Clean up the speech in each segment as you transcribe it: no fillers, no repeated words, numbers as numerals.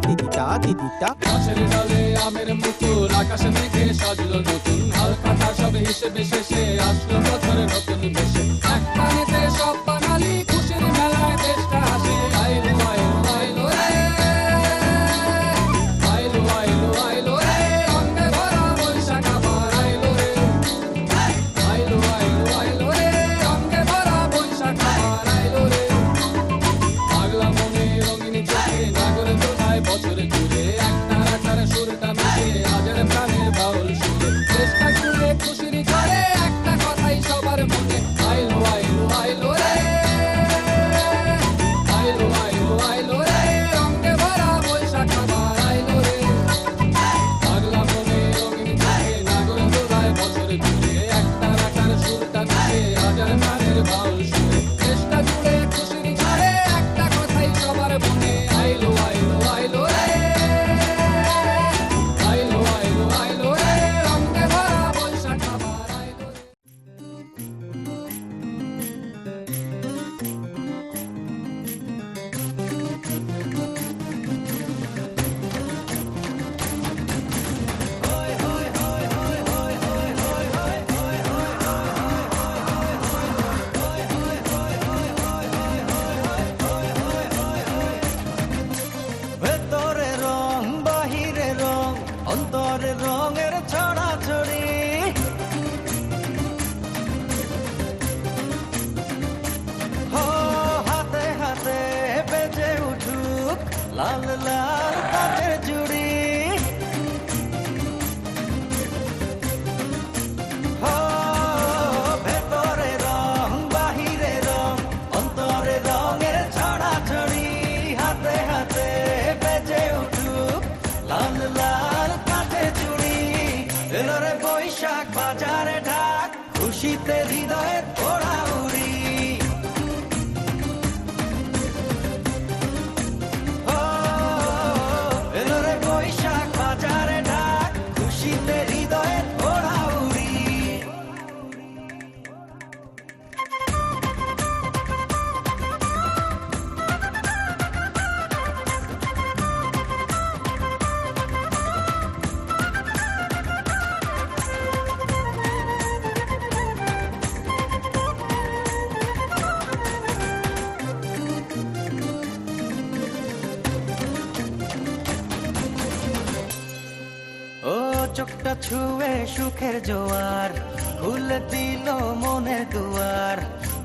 দিদিটা দিদিটা। গাছের ডালে আমের মুকুল, আকাশে মেঘে সাজলো নতুন, হালখাতা সব হিসেবে শেষে আসলো বছরের নতুন বেশে। এক পানিতে সব বাঙালি খুশির মেলায় দেশটা হাসে। আইলো আইলো আইলো রে, আইলো আইলো আইলো রে, রঙে ভরা বৈশাখ আবার আইলো রে। আইলো আইলো আইলো রে, রঙে ভরা বৈশাখ আবার আইলো রে। পাগলা মনে রঙিন চোখে নাগরে দোলায় বছর জুড়ে, একটার একটারে সুরটা মিশে আজের প্রাণের বাউল সুরে। চেষ্টা করে খুশির ঝড়ে একটা কথাই সবার মনে, আইলো আইলো আইলো রে, আইলো আইলো আইলো রে, রঙে ভরা বৈশাখ আবার আইলো রে। পাগলা মনে রঙিন চোখে নাগরে দোলায় বছর জুড়ে, একটার একটারে সুরটা মিশে আজের প্রাণের বাউল সুরে। চেষ্টা করে খুশির ঝড়ে একটা কথাই সবার মনে, আইলো আইলো আইলো রে, আইলো আইলো আইলো রে, রঙে ভরা বৈশাখ আবার আইলো রে। ভেতরে রং বাহিরে রং, অন্তরে রঙের ছড়াছড়ি। হো হাতে হাতে বেজে উঠুক লাল লাল কাঠের জুড়ি। হো ভেতরে রং বাহিরে রং, অন্তরে রঙের ছড়াছড়ি। হাতে হাতে বেজে উঠুক লাল লাল কাঠের চুড়ি। এলো রে বৈশাখ বাজারে ঢাক, খুশিতে হৃদয়ে ওড়া উড়ি। ও এলো রে বৈশাখ বাজারে ঢাক, খুশিতে হৃদয়ে ওড়া উড়ি। ও চোখটা ছুঁয়ে সুখের জোয়ার, খুলে দিল মনের দুয়ার।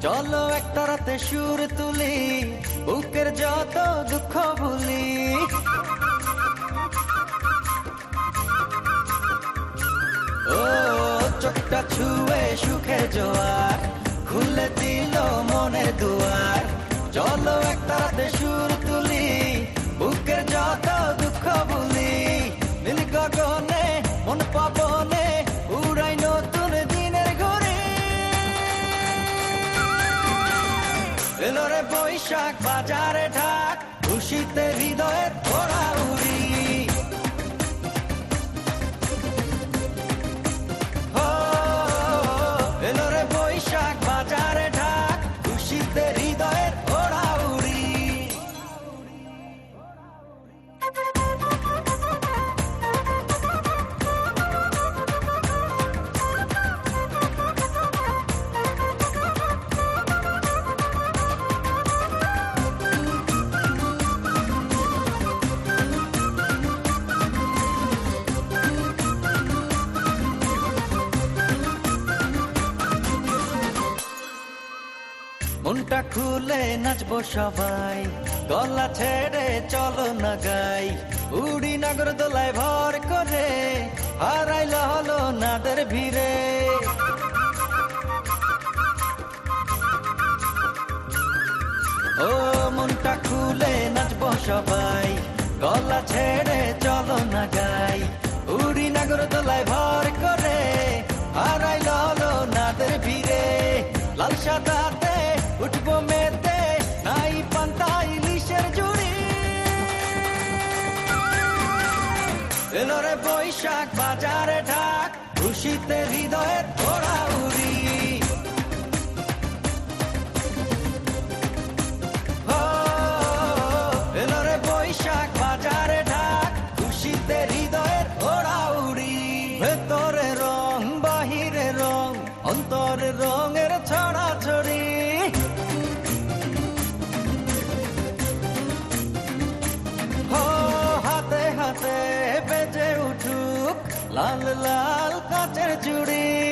চলো একটা রাতে সুর তুলি, বুকের যত দুঃখ ভুলি। ও চোখটা ছুঁয়ে সুখের জোয়ার, খুলে দিল মনের দুয়ার। চলো একটা রাতে সুর তুলি, বুকের যত দুঃখ ভুলি। নীল গগনে মন পাবনে উড়াই নতুন দিনের ঘুরি। এলো রে বৈশাখ বাজারে ঢাক, খুশিতে হৃদয়ে ওড়া উড়ি। ও এলো রে বৈশাখ বাজারে ঢাক, খুশিতে হৃদয়ে ওড়া উড়ি। মনটা খুলে নাচবো সবাই, গলা ছেড়ে চলো না গাই। উড়ি নাগর দোলায় ভর করে, হারাইল হলো নাদের ভিড়ে। ও মনটা খুলে নাচবো সবাই, গলা ছেড়ে চলো না গাই। উড়ি নাগর দোলায় ভর করে, হারাইল হলো নাদের ভিড়ে। লাল সাদাতে উঠবো মেতে, নাই পান্তা ইলিশের জুড়ি। এলো রে বৈশাখ বাজারে ঢাক, খুশিতে হৃদয়ে ওড়া উড়ি। ও এলো রে বৈশাখ বাজারে লাল লাল কাচের চুড়ি